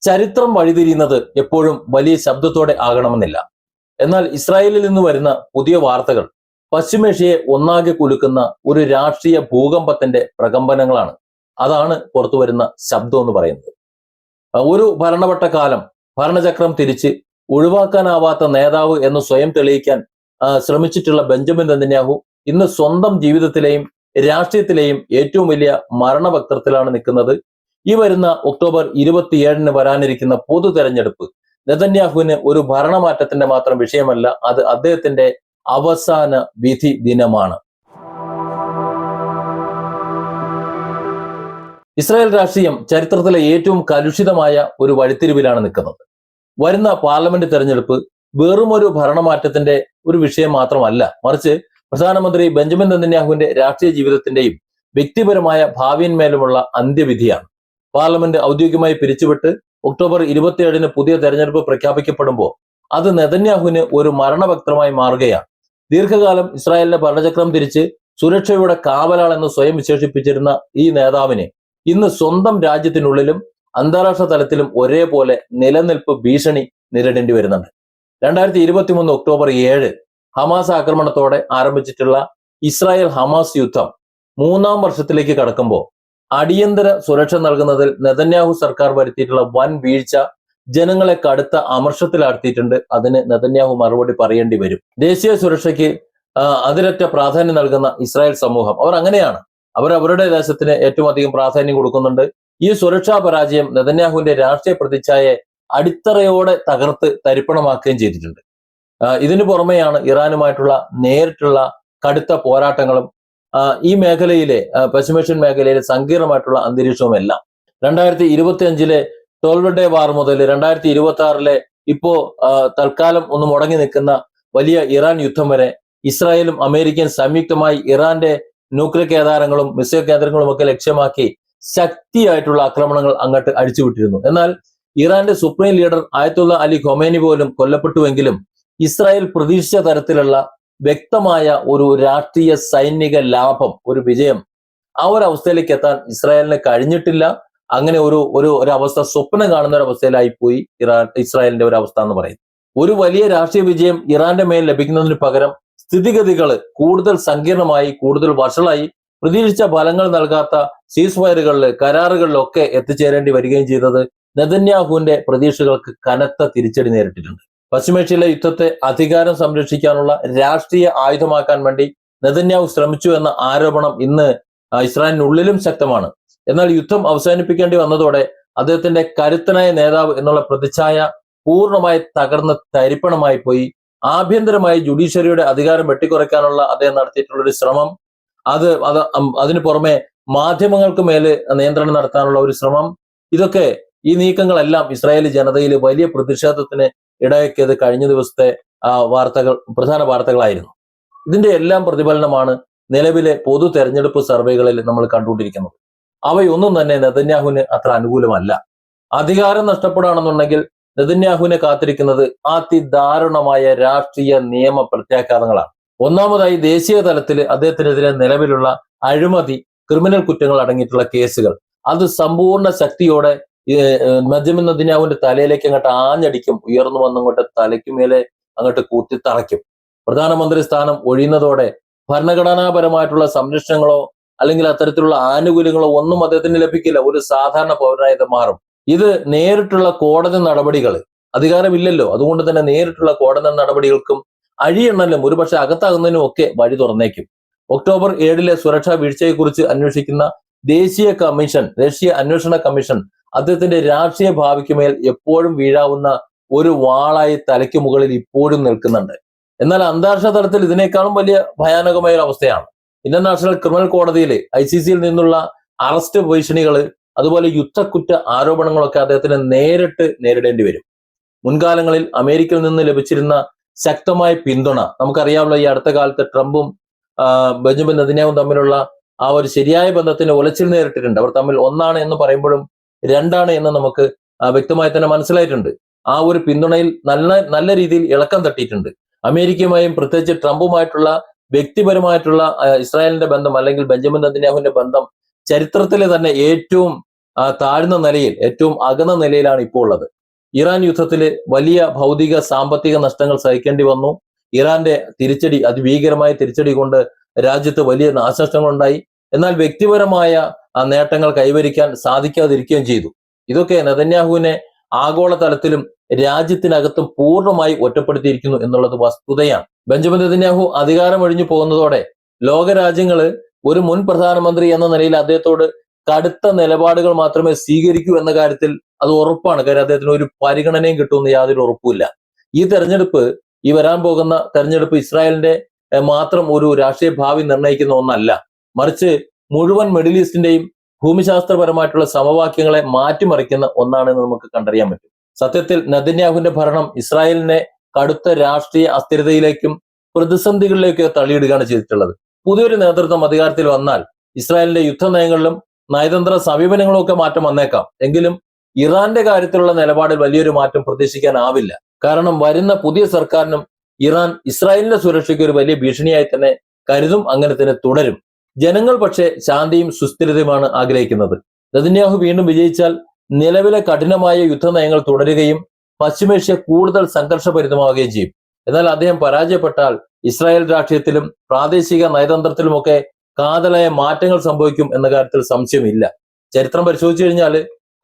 ചരിത്രം വഴിതിരിയുന്നത് എപ്പോഴും വലിയ ശബ്ദത്തോടെ ആകണമെന്നില്ല. എന്നാൽ ഇസ്രായേലിൽ നിന്ന് വരുന്ന പുതിയ വാർത്തകൾ പശ്ചിമേഷ്യയെ ഒന്നാകെ കുലുക്കുന്ന ഒരു രാഷ്ട്രീയ ഭൂകമ്പത്തിന്റെ പ്രകമ്പനങ്ങളാണ്. അതാണ് പുറത്തു വരുന്ന ശബ്ദം എന്ന് പറയുന്നത്. ഒരു ഭരണവട്ടക്കാലം ഭരണചക്രം തിരിച്ച് ഒഴിവാക്കാനാവാത്ത നേതാവ് എന്ന് സ്വയം തെളിയിക്കാൻ ശ്രമിച്ചിട്ടുള്ള ബെഞ്ചമിൻ നെതന്യാഹു ഇന്ന് സ്വന്തം ജീവിതത്തിലെയും രാഷ്ട്രീയത്തിലെയും ഏറ്റവും വലിയ മരണവക്ത്രത്തിലാണ് നിൽക്കുന്നത്. ഈ വരുന്ന ഒക്ടോബർ 27 വരാനിരിക്കുന്ന പൊതു തെരഞ്ഞെടുപ്പ് നെതന്യാഹുവിന് ഒരു ഭരണമാറ്റത്തിന്റെ മാത്രം വിഷയമല്ല, അത് അദ്ദേഹത്തിന്റെ അവസാന വിധി ദിനമാണ്. ഇസ്രായേൽ രാഷ്ട്രീയം ചരിത്രത്തിലെ ഏറ്റവും കലുഷിതമായ ഒരു വഴിത്തിരിവിലാണ് നിൽക്കുന്നത്. വരുന്ന പാർലമെന്റ് തെരഞ്ഞെടുപ്പ് വെറും ഒരു ഭരണമാറ്റത്തിന്റെ ഒരു വിഷയം മാത്രമല്ല, മറിച്ച് പ്രധാനമന്ത്രി ബെഞ്ചമിൻ നെതന്യാഹുവിന്റെ രാഷ്ട്രീയ ജീവിതത്തിന്റെയും വ്യക്തിപരമായ ഭാവിയിന്മേലുമുള്ള അന്ത്യവിധിയാണ്. പാർലമെന്റ് ഔദ്യോഗികമായി പിരിച്ചുവിട്ട് ഒക്ടോബർ 27 പുതിയ തെരഞ്ഞെടുപ്പ് പ്രഖ്യാപിക്കപ്പെടുമ്പോൾ അത് നെതന്യാഹുവിന് ഒരു മരണവക്ത്രമായി മാറുകയാണ്. ദീർഘകാലം ഇസ്രായേലിന്റെ ഭരണചക്രം തിരിച്ച് സുരക്ഷയുടെ കാവലാൾ എന്ന് സ്വയം വിശേഷിപ്പിച്ചിരുന്ന ഈ നേതാവിന് ഇന്ന് സ്വന്തം രാജ്യത്തിനുള്ളിലും അന്താരാഷ്ട്ര തലത്തിലും ഒരേപോലെ നിലനിൽപ്പ് ഭീഷണി നേരിടേണ്ടി വരുന്നുണ്ട്. 2023 ഒക്ടോബർ 7 ഹമാസ് ആക്രമണത്തോടെ ആരംഭിച്ചിട്ടുള്ള ഇസ്രായേൽ ഹമാസ് യുദ്ധം 3ാം വർഷത്തിലേക്ക് കടക്കുമ്പോൾ അടിയന്തര സുരക്ഷ നൽകുന്നതിൽ നെതന്യാഹു സർക്കാർ വരുത്തിയിട്ടുള്ള വൻ വീഴ്ച ജനങ്ങളെ കടുത്ത അമർഷത്തിലാഴ്ത്തിയിട്ടുണ്ട്. അതിന് നെതന്യാഹു മറുപടി പറയേണ്ടി വരും. ദേശീയ സുരക്ഷയ്ക്ക് അതിരറ്റ പ്രാധാന്യം നൽകുന്ന ഇസ്രായേൽ സമൂഹം അവർ അങ്ങനെയാണ്. അവർ അവരുടെ ദേശത്തിന് ഏറ്റവും അധികം പ്രാധാന്യം കൊടുക്കുന്നുണ്ട്. ഈ സുരക്ഷാ പരാജയം നെതന്യാഹുവിന്റെ രാഷ്ട്രീയ പ്രതിച്ഛായയെ അടിത്തറയോടെ തകർത്ത് തരിപ്പണമാക്കുകയും ചെയ്തിട്ടുണ്ട്. ഇതിനു പുറമെയാണ് ഇറാനുമായിട്ടുള്ള നേരിട്ടുള്ള കടുത്ത പോരാട്ടങ്ങളും ഈ മേഖലയിലെ പശ്ചിമേഷ്യൻ മേഖലയിലെ സങ്കീർണമായിട്ടുള്ള അന്തരീക്ഷവും എല്ലാം 2025 12 ഡേ വാർ മുതൽ 2026 ഇപ്പോ തൽക്കാലം ഒന്ന് മുടങ്ങി നിൽക്കുന്ന വലിയ ഇറാൻ യുദ്ധം വരെ ഇസ്രായേലും അമേരിക്കയും സംയുക്തമായി ഇറാന്റെ ന്യൂക്ലിയർ കേന്ദ്രങ്ങളും മിസൈൽ കേന്ദ്രങ്ങളും ഒക്കെ ലക്ഷ്യമാക്കി ശക്തിയായിട്ടുള്ള ആക്രമണങ്ങൾ അങ്ങോട്ട് അഴിച്ചുവിട്ടിരുന്നു. എന്നാൽ ഇറാന്റെ സുപ്രീം ലീഡർ ആയത്തുള്ള അലി ഖൊമേനി പോലും കൊല്ലപ്പെട്ടുവെങ്കിലും ഇസ്രായേൽ പ്രതീക്ഷിച്ച തരത്തിലുള്ള വ്യക്തമായ ഒരു രാഷ്ട്രീയ സൈനിക ലാഭം, ഒരു വിജയം ആ ഒരു അവസ്ഥയിലേക്ക് എത്താൻ ഇസ്രായേലിന് കഴിഞ്ഞിട്ടില്ല. അങ്ങനെ ഒരു അവസ്ഥ സ്വപ്നം കാണുന്ന ഒരു അവസ്ഥയിലായി പോയി ഇസ്രായേലിന്റെ ഒരു അവസ്ഥ എന്ന് പറയുന്നത്. ഒരു വലിയ രാഷ്ട്രീയ വിജയം ഇറാന്റെ മേൽ ലഭിക്കുന്നതിന് പകരം സ്ഥിതിഗതികൾ കൂടുതൽ സങ്കീർണമായി, കൂടുതൽ വഷളായി, പ്രതീക്ഷിച്ച ഫലങ്ങൾ നൽകാത്ത സീസ് ഫയറുകളിൽ, കരാറുകളിലൊക്കെ എത്തിച്ചേരേണ്ടി വരികയും ചെയ്തത് നെതന്യാഹുവിന്റെ പ്രതീക്ഷകൾക്ക് കനത്ത തിരിച്ചടി നേരിട്ടിട്ടുണ്ട്. പശ്ചിമേഷ്യയിലെ യുദ്ധത്തെ അധികാരം സംരക്ഷിക്കാനുള്ള രാഷ്ട്രീയ ആയുധമാക്കാൻ വേണ്ടി നെതന്യാഹു ശ്രമിച്ചു എന്ന ആരോപണം ഇന്ന് ഇസ്രായേലിനുള്ളിലും ശക്തമാണ്. എന്നാൽ യുദ്ധം അവസാനിപ്പിക്കേണ്ടി വന്നതോടെ അദ്ദേഹത്തിന്റെ കരുത്തനായ നേതാവ് എന്നുള്ള പ്രതിച്ഛായ പൂർണ്ണമായി തകർന്ന് തരിപ്പണമായി പോയി. ആഭ്യന്തരമായി ജുഡീഷ്യറിയുടെ അധികാരം വെട്ടിക്കുറയ്ക്കാനുള്ള അദ്ദേഹം നടത്തിയിട്ടുള്ള ഒരു ശ്രമം, അതിനു പുറമെ മാധ്യമങ്ങൾക്ക് മേല് നിയന്ത്രണം നടത്താനുള്ള ഒരു ശ്രമം, ഇതൊക്കെ ഈ നീക്കങ്ങളെല്ലാം ഇസ്രായേലി ജനതയിൽ വലിയ പ്രതിഷേധത്തിന് ഇടയാക്കിയത് കഴിഞ്ഞ ദിവസത്തെ പ്രധാന വാർത്തകളായിരുന്നു. ഇതിന്റെ എല്ലാം പ്രതിഫലനമാണ് നിലവിലെ പൊതു തെരഞ്ഞെടുപ്പ് സർവേകളിൽ നമ്മൾ കണ്ടുകൊണ്ടിരിക്കുന്നത്. അവയൊന്നും തന്നെ നെതന്യാഹുവിന് അത്ര അനുകൂലമല്ല. അധികാരം നഷ്ടപ്പെടുകയാണെന്നുണ്ടെങ്കിൽ നെതന്യാഹുവിനെ കാത്തിരിക്കുന്നത് അതിദാരുണമായ രാഷ്ട്രീയ നിയമ പ്രത്യാഘാതങ്ങളാണ്. ഒന്നാമതായി ദേശീയ തലത്തിൽ അദ്ദേഹത്തിനെതിരെ നിലവിലുള്ള അഴിമതി, ക്രിമിനൽ കുറ്റങ്ങൾ അടങ്ങിയിട്ടുള്ള കേസുകൾ, അത് സമ്പൂർണ്ണ ശക്തിയോടെ ബെഞ്ചമിൻ നെതന്യാഹുവിന്റെ തലയിലേക്ക് അങ്ങോട്ട് ആഞ്ഞടിക്കും. ഉയർന്നു വന്നങ്ങോട്ട് തലയ്ക്കുമേലെ അങ്ങോട്ട് കൂത്തിത്തറയ്ക്കും. പ്രധാനമന്ത്രി സ്ഥാനം ഒഴിയുന്നതോടെ ഭരണഘടനാപരമായിട്ടുള്ള സംരക്ഷണങ്ങളോ അല്ലെങ്കിൽ അത്തരത്തിലുള്ള ആനുകൂല്യങ്ങളോ ഒന്നും അദ്ദേഹത്തിന് ലഭിക്കില്ല. ഒരു സാധാരണ പൗരനായത് മാറും. ഇത് നേരിട്ടുള്ള കോടതി നടപടികൾ, അധികാരമില്ലല്ലോ, അതുകൊണ്ട് തന്നെ നേരിട്ടുള്ള കോടതി നടപടികൾക്കും അഴിയെണ്ണലും ഒരുപക്ഷെ അകത്താകുന്നതിനും ഒക്കെ വഴി തുറന്നേക്കും. ഒക്ടോബർ 7 സുരക്ഷാ വീഴ്ചയെക്കുറിച്ച് അന്വേഷിക്കുന്ന ദേശീയ അന്വേഷണ കമ്മീഷൻ അദ്ദേഹത്തിന്റെ രാഷ്ട്രീയ ഭാവിക്ക് മേൽ എപ്പോഴും വീഴാവുന്ന ഒരു വാളായി തലയ്ക്ക് മുകളിൽ ഇപ്പോഴും നിൽക്കുന്നുണ്ട്. എന്നാൽ അന്താരാഷ്ട്ര തലത്തിൽ ഇതിനേക്കാളും വലിയ ഭയാനകമായ ഒരു അവസ്ഥയാണ്. ഇന്റർനാഷണൽ ക്രിമിനൽ കോടതിയിൽ ICCയിൽ നിന്നുള്ള അറസ്റ്റ് ഭീഷണികള്, അതുപോലെ യുദ്ധക്കുറ്റ ആരോപണങ്ങളൊക്കെ അദ്ദേഹത്തിന് നേരിട്ട് നേരിടേണ്ടി വരും. മുൻകാലങ്ങളിൽ അമേരിക്കയിൽ നിന്ന് ലഭിച്ചിരുന്ന ശക്തമായ പിന്തുണ നമുക്കറിയാമല്ലോ. ഈ അടുത്ത കാലത്ത് ട്രംപും ബെഞ്ചമിൻ നെതന്യാഹുവും തമ്മിലുള്ള ആ ഒരു ശരിയായ ബന്ധത്തിന് ഉലച്ചിൽ നേരിട്ടിട്ടുണ്ട്. അവർ തമ്മിൽ ഒന്നാണ് എന്ന് പറയുമ്പോഴും രണ്ടാണ് എന്ന് നമുക്ക് വ്യക്തമായി തന്നെ മനസ്സിലായിട്ടുണ്ട്. ആ ഒരു പിന്തുണയിൽ നല്ല രീതിയിൽ ഇളക്കം തട്ടിയിട്ടുണ്ട്. അമേരിക്കയുമായും പ്രത്യേകിച്ച് ട്രംപുമായിട്ടുള്ള വ്യക്തിപരമായിട്ടുള്ള ഇസ്രായേലിന്റെ ബന്ധം അല്ലെങ്കിൽ ബെഞ്ചമിൻ നെതന്യാഹുവിന്റെ ബന്ധം ചരിത്രത്തിലെ തന്നെ ഏറ്റവും താഴ്ന്ന നിലയിൽ, ഏറ്റവും അകന്ന നിലയിലാണ് ഇപ്പോൾ ഉള്ളത്. ഇറാൻ യുദ്ധത്തിൽ വലിയ ഭൗതിക സാമ്പത്തിക നഷ്ടങ്ങൾ സഹിക്കേണ്ടി വന്നു. ഇറാന്റെ തിരിച്ചടി, അതിഭീകരമായ തിരിച്ചടി കൊണ്ട് രാജ്യത്ത് വലിയ നാശനഷ്ടങ്ങൾ ഉണ്ടായി. എന്നാൽ വ്യക്തിപരമായ നേട്ടങ്ങൾ കൈവരിക്കാൻ സാധിക്കാതിരിക്കുകയും ചെയ്തു. ഇതൊക്കെ നെതന്യാഹുവിനെ ആഗോള തലത്തിലും രാജ്യത്തിനകത്തും പൂർണ്ണമായി ഒറ്റപ്പെടുത്തിയിരിക്കുന്നു എന്നുള്ളത് വസ്തുതയാണ്. ബെഞ്ചമിൻ നെതന്യാഹു അധികാരം ഒഴിഞ്ഞു പോകുന്നതോടെ ലോകരാജ്യങ്ങള് ഒരു മുൻ പ്രധാനമന്ത്രി എന്ന നിലയിൽ അദ്ദേഹത്തോട് കടുത്ത നിലപാടുകൾ മാത്രമേ സ്വീകരിക്കൂ എന്ന കാര്യത്തിൽ അത് ഉറപ്പാണ്. കാര്യം അദ്ദേഹത്തിന് ഒരു പരിഗണനയും കിട്ടുമെന്ന് യാതൊരു ഉറപ്പുമില്ല. ഈ തെരഞ്ഞെടുപ്പ്, ഈ വരാൻ പോകുന്ന തെരഞ്ഞെടുപ്പ് ഇസ്രായേലിന്റെ മാത്രം ഒരു രാഷ്ട്രീയ ഭാവി നിർണ്ണയിക്കുന്ന ഒന്നല്ല, മറിച്ച് മുഴുവൻ മിഡിൽ ഈസ്റ്റിന്റെയും ഭൂമിശാസ്ത്രപരമായിട്ടുള്ള സമവാക്യങ്ങളെ മാറ്റിമറിക്കുന്ന ഒന്നാണെന്ന് നമുക്ക് കണ്ടറിയാൻ പറ്റും. സത്യത്തിൽ നെതന്യാഹുവിന്റെ ഭരണം ഇസ്രായേലിനെ കടുത്ത രാഷ്ട്രീയ അസ്ഥിരതയിലേക്കും പ്രതിസന്ധികളിലേക്കും തള്ളിയിടുകയാണ് ചെയ്തിട്ടുള്ളത്. പുതിയൊരു നേതൃത്വം അധികാരത്തിൽ വന്നാൽ ഇസ്രായേലിന്റെ യുദ്ധ നയങ്ങളിലും നയതന്ത്ര സമീപനങ്ങളും ഒക്കെ മാറ്റം വന്നേക്കാം. എങ്കിലും ഇറാന്റെ കാര്യത്തിലുള്ള നിലപാടിൽ വലിയൊരു മാറ്റം പ്രതീക്ഷിക്കാനാവില്ല. കാരണം വരുന്ന പുതിയ സർക്കാരിനും ഇറാൻ ഇസ്രായേലിന്റെ സുരക്ഷയ്ക്ക് ഒരു വലിയ ഭീഷണിയായി തന്നെ കരുതും, അങ്ങനെ തന്നെ തുടരും. ജനങ്ങൾ പക്ഷേ ശാന്തിയും സുസ്ഥിരതയുമാണ് ആഗ്രഹിക്കുന്നത്. നെതന്യാഹു വീണ്ടും വിജയിച്ചാൽ നിലവിലെ കഠിനമായ യുദ്ധ നയങ്ങൾ തുടരുകയും പശ്ചിമേഷ്യ കൂടുതൽ സംഘർഷഭരിതമാവുകയും ചെയ്യും. എന്നാൽ അദ്ദേഹം പരാജയപ്പെട്ടാൽ ഇസ്രായേൽ രാഷ്ട്രീയത്തിലും പ്രാദേശിക നയതന്ത്രത്തിലുമൊക്കെ കാതലായ മാറ്റങ്ങൾ സംഭവിക്കും എന്ന കാര്യത്തിൽ സംശയമില്ല. ചരിത്രം പരിശോധിച്ചു കഴിഞ്ഞാൽ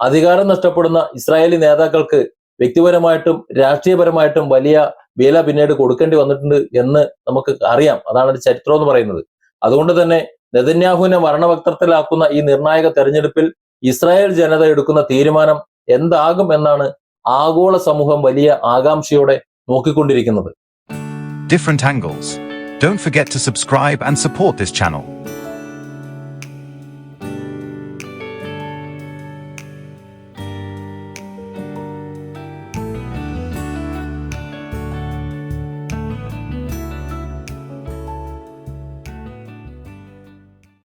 അധികാരം നഷ്ടപ്പെടുന്ന ഇസ്രായേലി നേതാക്കൾക്ക് വ്യക്തിപരമായിട്ടും രാഷ്ട്രീയപരമായിട്ടും വലിയ വില പിന്നീട് കൊടുക്കേണ്ടി വന്നിട്ടുണ്ട് എന്ന് നമുക്ക് അറിയാം. അതാണ് ഒരു ചരിത്രം എന്ന് പറയുന്നത്. അതുകൊണ്ട് തന്നെ നെതന്യാഹുവിനെ മരണവക്ത്രത്തിലാക്കുന്ന ഈ നിർണായക തെരഞ്ഞെടുപ്പിൽ ഇസ്രായേൽ ജനത എടുക്കുന്ന തീരുമാനം എന്താകും എന്നാണ് ആഗോള സമൂഹം വലിയ ആകാംക്ഷയോടെ നോക്കിക്കൊണ്ടിരിക്കുന്നത്. Different angles. Don't forget to subscribe and support this channel.